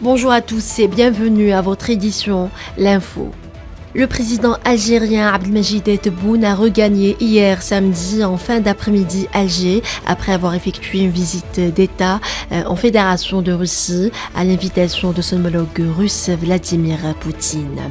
Bonjour à tous et bienvenue à votre édition L'Info. Le président algérien Abdelmajid Tebboune a regagné hier samedi en fin d'après-midi Alger après avoir effectué une visite d'État en Fédération de Russie à l'invitation de son homologue russe Vladimir Poutine.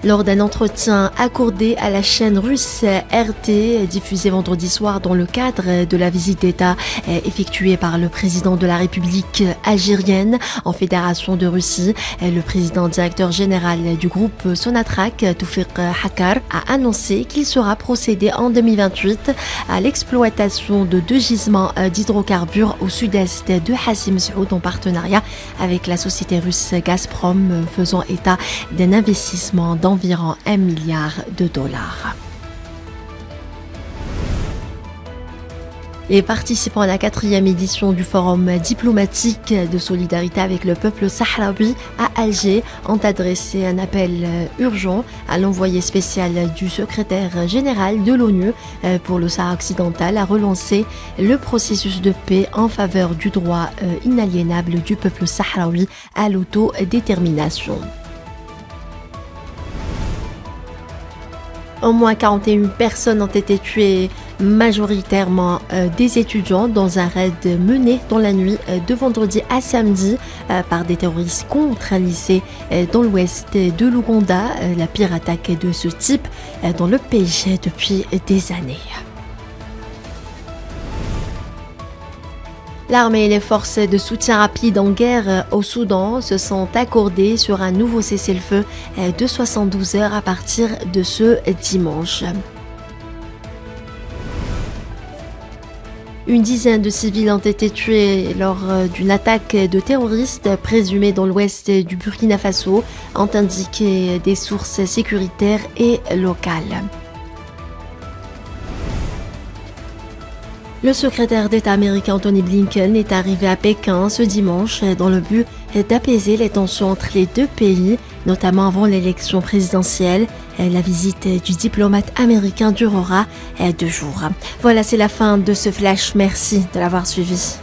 Lors d'un entretien accordé à la chaîne russe RT, diffusé vendredi soir dans le cadre de la visite d'État effectuée par le président de la République algérienne en Fédération de Russie, le président directeur général du groupe Sonatrach, Toufiq Hakkar, a annoncé qu'il sera procédé en 2028 à l'exploitation de 2 gisements d'hydrocarbures au sud-est de Hassi Messaoud en partenariat avec la société russe Gazprom, faisant état d'un investissement d'environ $1 milliard. Les participants à la 4e édition du Forum diplomatique de solidarité avec le peuple sahraoui à Alger ont adressé un appel urgent à l'envoyé spécial du secrétaire général de l'ONU pour le Sahara occidental à relancer le processus de paix en faveur du droit inaliénable du peuple sahraoui à l'autodétermination. Au moins 41 personnes ont été tuées, majoritairement des étudiants, dans un raid mené dans la nuit de vendredi à samedi par des terroristes contre un lycée dans l'ouest de l'Ouganda, la pire attaque de ce type dans le pays depuis des années. L'armée et les forces de soutien rapide en guerre au Soudan se sont accordées sur un nouveau cessez-le-feu de 72 heures à partir de ce dimanche. Une dizaine de civils ont été tués lors d'une attaque de terroristes présumée dans l'ouest du Burkina Faso, ont indiqué des sources sécuritaires et locales. Le secrétaire d'État américain Antony Blinken est arrivé à Pékin ce dimanche dans le but d'apaiser les tensions entre les deux pays, notamment avant l'élection présidentielle. La visite du diplomate américain durera 2 jours. Voilà, c'est la fin de ce flash. Merci de l'avoir suivi.